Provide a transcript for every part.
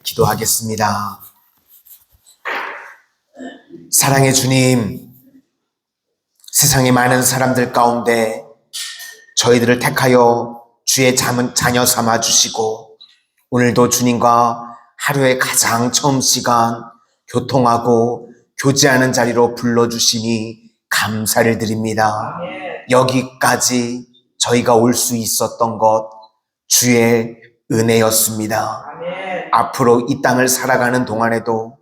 기도하겠습니다. 사랑의 주님, 세상의 많은 사람들 가운데 저희들을 택하여 주의 자녀 삼아 주시고 오늘도 주님과 하루의 가장 처음 시간 교통하고 교제하는 자리로 불러주시니 감사를 드립니다. 여기까지 저희가 올 수 있었던 것 주의 은혜였습니다. 앞으로 이 땅을 살아가는 동안에도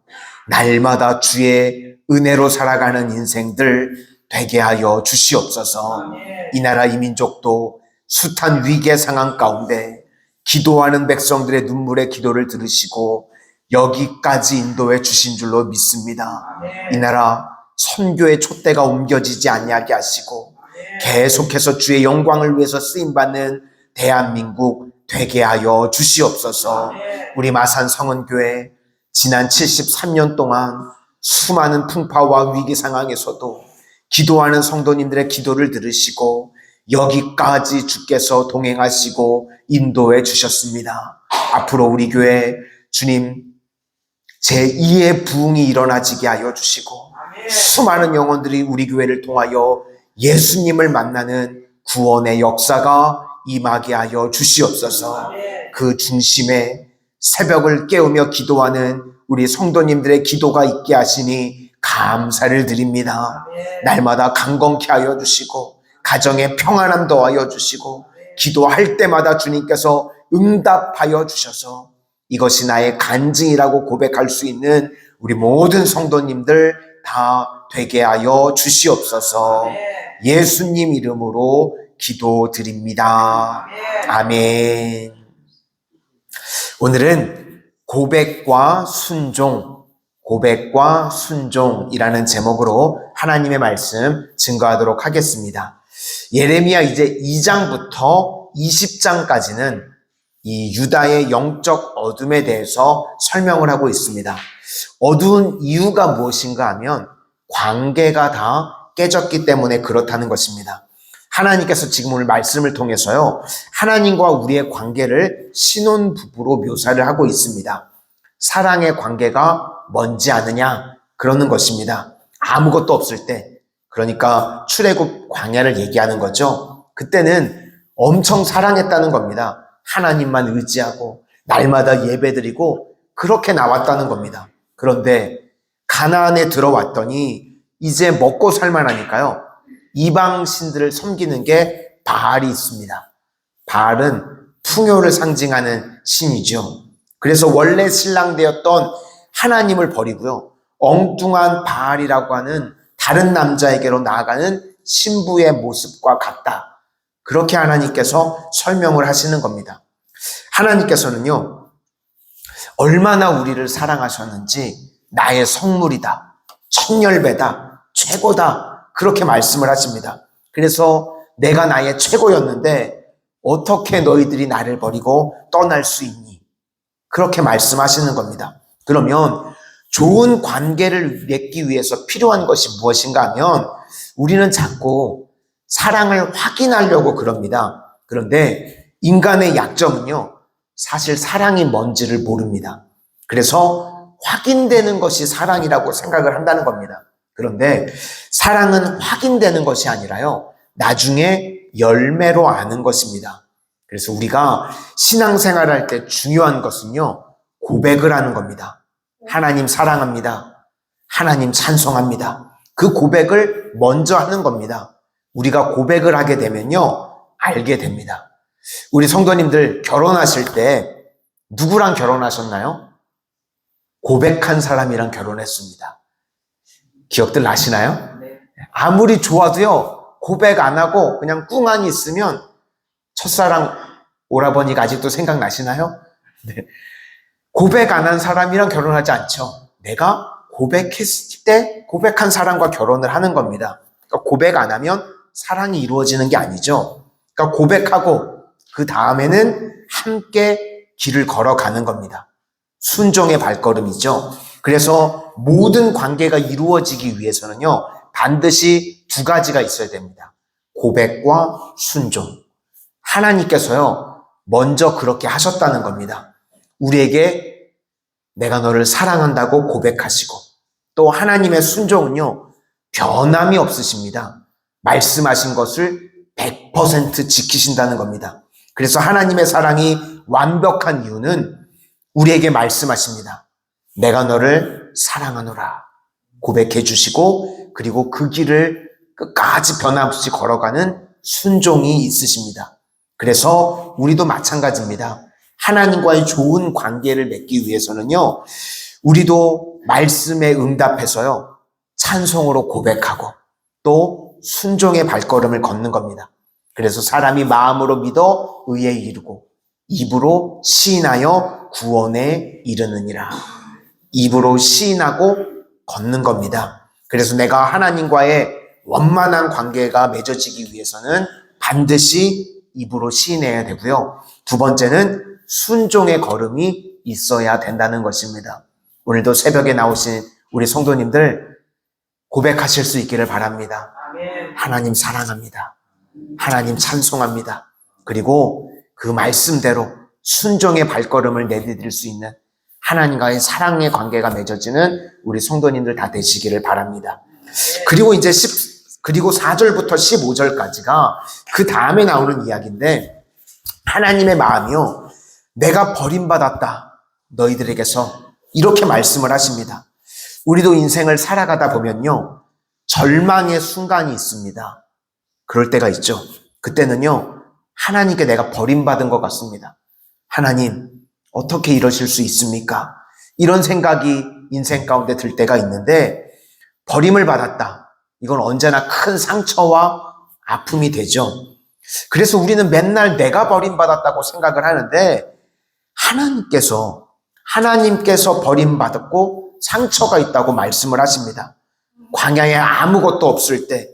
날마다 주의 은혜로 살아가는 인생들 되게 하여 주시옵소서. 이 나라 이 민족도 숱한 위기의 상황 가운데 기도하는 백성들의 눈물의 기도를 들으시고 여기까지 인도해 주신 줄로 믿습니다. 이 나라 선교의 촛대가 옮겨지지 아니하게 하시고 계속해서 주의 영광을 위해서 쓰임받는 대한민국 되게 하여 주시옵소서. 우리 마산 성은교회 지난 73년 동안 수많은 풍파와 위기 상황에서도 기도하는 성도님들의 기도를 들으시고 여기까지 주께서 동행하시고 인도해 주셨습니다. 앞으로 우리 교회 주님 제2의 부흥이 일어나지게 하여 주시고 수많은 영혼들이 우리 교회를 통하여 예수님을 만나는 구원의 역사가 임하게 하여 주시옵소서. 그 중심에 새벽을 깨우며 기도하는 우리 성도님들의 기도가 있게 하시니 감사를 드립니다. 날마다 강건케 하여 주시고 가정에 평안함 더하여 주시고 기도할 때마다 주님께서 응답하여 주셔서 이것이 나의 간증이라고 고백할 수 있는 우리 모든 성도님들 다 되게 하여 주시옵소서. 예수님 이름으로 기도드립니다. 아멘. 오늘은 고백과 순종이라는 제목으로 하나님의 말씀 증거하도록 하겠습니다. 예레미야 이제 2장부터 20장까지는 이 유다의 영적 어둠에 대해서 설명을 하고 있습니다. 어두운 이유가 무엇인가 하면 관계가 다 깨졌기 때문에 그렇다는 것입니다. 하나님께서 지금 오늘 말씀을 통해서요, 하나님과 우리의 관계를 신혼부부로 묘사를 하고 있습니다. 사랑의 관계가 뭔지 아느냐? 그러는 것입니다. 아무것도 없을 때, 그러니까 출애굽 광야를 얘기하는 거죠. 그때는 엄청 사랑했다는 겁니다. 하나님만 의지하고 날마다 예배드리고 그렇게 나왔다는 겁니다. 그런데 가나안에 들어왔더니 이제 먹고 살만하니까요, 이방 신들을 섬기는 게 바알이 있습니다. 바알은 풍요를 상징하는 신이죠. 그래서 원래 신랑 되었던 하나님을 버리고요, 엉뚱한 바알이라고 하는 다른 남자에게로 나아가는 신부의 모습과 같다. 그렇게 하나님께서 설명을 하시는 겁니다. 하나님께서는요, 얼마나 우리를 사랑하셨는지 나의 성물이다, 천열배다, 최고다, 그렇게 말씀을 하십니다. 그래서 내가 나의 최고였는데 어떻게 너희들이 나를 버리고 떠날 수 있니? 그렇게 말씀하시는 겁니다. 그러면 좋은 관계를 맺기 위해서 필요한 것이 무엇인가 하면 우리는 자꾸 사랑을 확인하려고 그럽니다. 그런데 인간의 약점은요, 사실 사랑이 뭔지를 모릅니다. 그래서 확인되는 것이 사랑이라고 생각을 한다는 겁니다. 그런데 사랑은 확인되는 것이 아니라요, 나중에 열매로 아는 것입니다. 그래서 우리가 신앙생활할 때 중요한 것은요, 고백을 하는 겁니다. 하나님 사랑합니다. 하나님 찬송합니다. 그 고백을 먼저 하는 겁니다. 우리가 고백을 하게 되면요, 알게 됩니다. 우리 성도님들 결혼하실 때 누구랑 결혼하셨나요? 고백한 사람이랑 결혼했습니다. 기억들 나시나요? 아무리 좋아도요, 고백 안 하고 그냥 꿍하니 있으면 첫사랑 오라버니가 아직도 생각나시나요? 네. 고백 안 한 사람이랑 결혼하지 않죠. 내가 고백했을 때 고백한 사람과 결혼을 하는 겁니다. 그러니까 고백 안 하면 사랑이 이루어지는 게 아니죠. 그러니까 고백하고 그 다음에는 함께 길을 걸어가는 겁니다. 순종의 발걸음이죠. 그래서 모든 관계가 이루어지기 위해서는요, 반드시 두 가지가 있어야 됩니다. 고백과 순종. 하나님께서요, 먼저 그렇게 하셨다는 겁니다. 우리에게 내가 너를 사랑한다고 고백하시고, 또 하나님의 순종은요, 변함이 없으십니다. 말씀하신 것을 100% 지키신다는 겁니다. 그래서 하나님의 사랑이 완벽한 이유는 우리에게 말씀하십니다. 내가 너를 사랑하노라 고백해 주시고, 그리고 그 길을 끝까지 변함없이 걸어가는 순종이 있으십니다. 그래서 우리도 마찬가지입니다. 하나님과의 좋은 관계를 맺기 위해서는요, 우리도 말씀에 응답해서요, 찬송으로 고백하고 또 순종의 발걸음을 걷는 겁니다. 그래서 사람이 마음으로 믿어 의에 이르고 입으로 시인하여 구원에 이르느니라. 입으로 시인하고 걷는 겁니다. 그래서 내가 하나님과의 원만한 관계가 맺어지기 위해서는 반드시 입으로 시인해야 되고요. 두 번째는 순종의 걸음이 있어야 된다는 것입니다. 오늘도 새벽에 나오신 우리 성도님들 고백하실 수 있기를 바랍니다. 하나님 사랑합니다. 하나님 찬송합니다. 그리고 그 말씀대로 순종의 발걸음을 내디딜 수 있는 하나님과의 사랑의 관계가 맺어지는 우리 성도님들 다 되시기를 바랍니다. 그리고 이제 4절부터 15절까지가 그 다음에 나오는 이야기인데, 하나님의 마음이요, 내가 버림받았다 너희들에게서, 이렇게 말씀을 하십니다. 우리도 인생을 살아가다 보면요, 절망의 순간이 있습니다. 그럴 때가 있죠. 그때는요, 하나님께 내가 버림받은 것 같습니다. 하나님, 어떻게 이러실 수 있습니까? 이런 생각이 인생 가운데 들 때가 있는데, 버림을 받았다, 이건 언제나 큰 상처와 아픔이 되죠. 그래서 우리는 맨날 내가 버림받았다고 생각을 하는데, 하나님께서 버림받았고 상처가 있다고 말씀을 하십니다. 광야에 아무것도 없을 때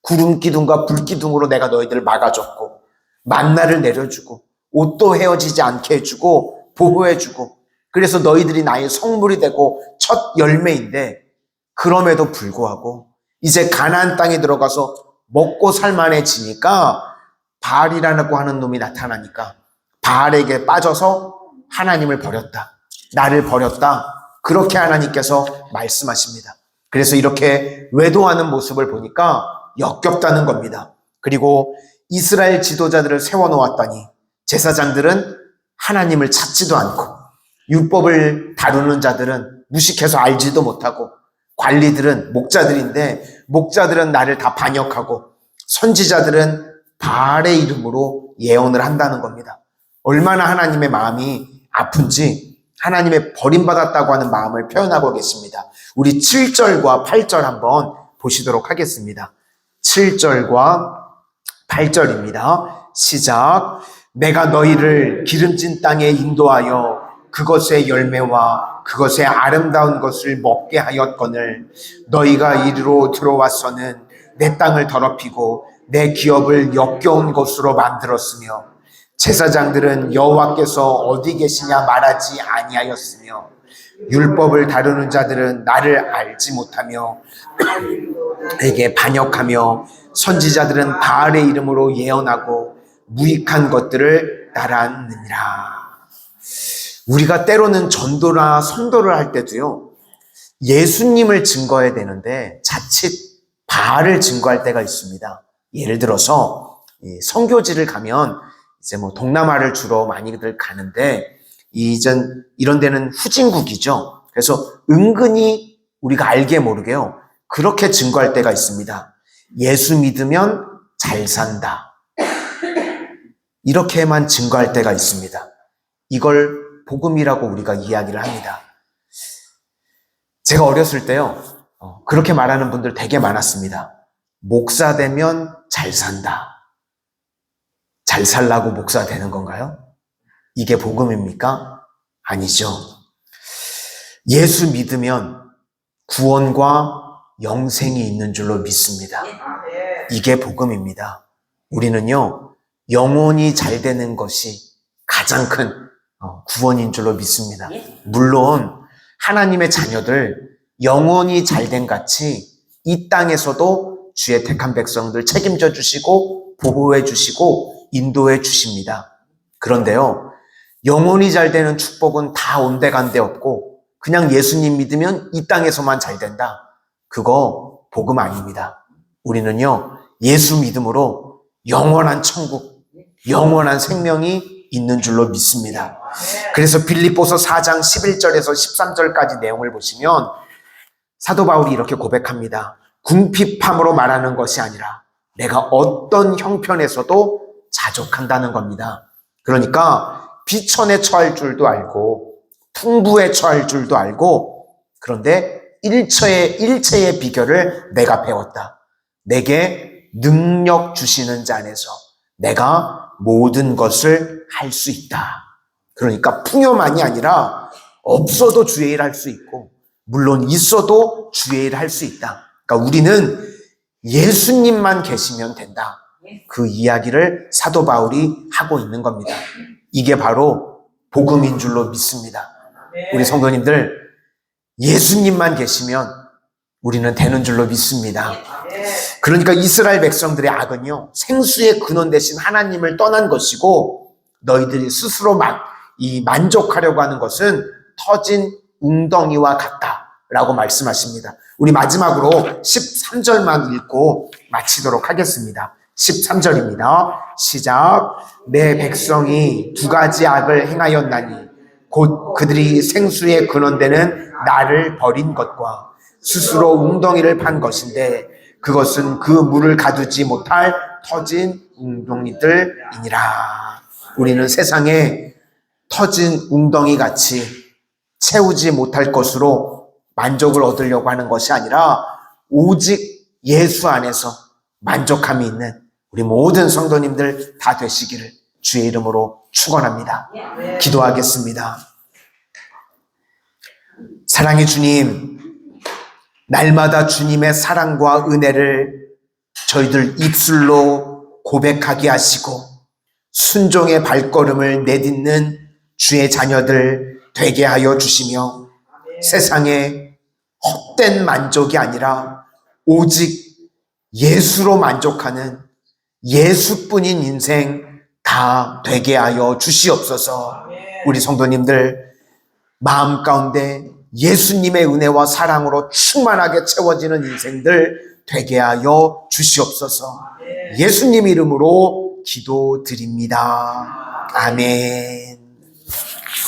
구름 기둥과 불 기둥으로 내가 너희들을 막아줬고, 만나를 내려주고, 옷도 헤어지지 않게 해주고 보호해주고, 그래서 너희들이 나의 성물이 되고 첫 열매인데, 그럼에도 불구하고 이제 가나안 땅에 들어가서 먹고 살만해지니까 바알이라고 하는 놈이 나타나니까 바알에게 빠져서 하나님을 버렸다, 나를 버렸다, 그렇게 하나님께서 말씀하십니다. 그래서 이렇게 외도하는 모습을 보니까 역겹다는 겁니다. 그리고 이스라엘 지도자들을 세워놓았더니 제사장들은 하나님을 찾지도 않고, 율법을 다루는 자들은 무식해서 알지도 못하고, 관리들은 목자들인데 목자들은 나를 다 반역하고, 선지자들은 바알의 이름으로 예언을 한다는 겁니다. 얼마나 하나님의 마음이 아픈지 하나님의 버림받았다고 하는 마음을 표현하고 계십니다. 우리 7절과 8절 한번 보시도록 하겠습니다. 7절과 8절입니다. 시작. 내가 너희를 기름진 땅에 인도하여 그것의 열매와 그것의 아름다운 것을 먹게 하였거늘 너희가 이리로 들어와서는 내 땅을 더럽히고 내 기업을 역겨운 곳으로 만들었으며, 제사장들은 여호와께서 어디 계시냐 말하지 아니하였으며, 율법을 다루는 자들은 나를 알지 못하며 에게 반역하며, 선지자들은 바알의 이름으로 예언하고 무익한 것들을 따랐느니라. 우리가 때로는 전도나 선도를 할 때도요, 예수님을 증거해야 되는데 자칫 바알을 증거할 때가 있습니다. 예를 들어서 선교지를 가면 이제 동남아를 주로 많이들 가는데, 이런 데는 후진국이죠. 그래서 은근히 우리가 알게 모르게요, 그렇게 증거할 때가 있습니다. 예수 믿으면 잘 산다, 이렇게만 증거할 때가 있습니다. 이걸 복음이라고 우리가 이야기를 합니다. 제가 어렸을 때요, 그렇게 말하는 분들 되게 많았습니다. 목사 되면 잘 산다. 잘 살라고 목사 되는 건가요? 이게 복음입니까? 아니죠. 예수 믿으면 구원과 영생이 있는 줄로 믿습니다. 이게 복음입니다. 우리는요, 영혼이 잘 되는 것이 가장 큰 구원인 줄로 믿습니다. 물론 하나님의 자녀들 영혼이 잘된 같이 이 땅에서도 주의 택한 백성들 책임져 주시고 보호해 주시고 인도해 주십니다. 그런데요, 영혼이 잘 되는 축복은 다 온데간데 없고 그냥 예수님 믿으면 이 땅에서만 잘 된다. 그거 복음 아닙니다. 우리는요, 예수 믿음으로 영원한 천국, 영원한 생명이 있는 줄로 믿습니다. 그래서 빌립보서 4장 11절에서 13절까지 내용을 보시면 사도 바울이 이렇게 고백합니다. 궁핍함으로 말하는 것이 아니라 내가 어떤 형편에서도 자족한다는 겁니다. 그러니까 비천에 처할 줄도 알고 풍부에 처할 줄도 알고, 그런데 일체의 비결을 내가 배웠다. 내게 능력 주시는 자 안에서 내가 모든 것을 할 수 있다. 그러니까 풍요만이 아니라 없어도 주의 일 할 수 있고, 물론 있어도 주의 일 할 수 있다. 그러니까 우리는 예수님만 계시면 된다. 그 이야기를 사도 바울이 하고 있는 겁니다. 이게 바로 복음인 줄로 믿습니다. 우리 성도님들, 예수님만 계시면 우리는 되는 줄로 믿습니다. 그러니까 이스라엘 백성들의 악은요, 생수의 근원 되신 하나님을 떠난 것이고, 너희들이 스스로 만족하려고 하는 것은 터진 웅덩이와 같다라고 말씀하십니다. 우리 마지막으로 13절만 읽고 마치도록 하겠습니다. 13절입니다. 시작. 내 백성이 두 가지 악을 행하였나니 곧 그들이 생수의 근원되는 나를 버린 것과 스스로 웅덩이를 판 것인데 그것은 그 물을 가두지 못할 터진 웅덩이들이니라. 우리는 세상에 터진 웅덩이 같이 채우지 못할 것으로 만족을 얻으려고 하는 것이 아니라 오직 예수 안에서 만족함이 있는 우리 모든 성도님들 다 되시기를 주의 이름으로 축원합니다. 기도하겠습니다. 사랑의 주님, 날마다 주님의 사랑과 은혜를 저희들 입술로 고백하게 하시고 순종의 발걸음을 내딛는 주의 자녀들 되게 하여 주시며 세상에 헛된 만족이 아니라 오직 예수로 만족하는 예수뿐인 인생 다 되게 하여 주시옵소서. 우리 성도님들 마음 가운데 예수님의 은혜와 사랑으로 충만하게 채워지는 인생들 되게 하여 주시옵소서. 예수님 이름으로 기도드립니다. 아멘.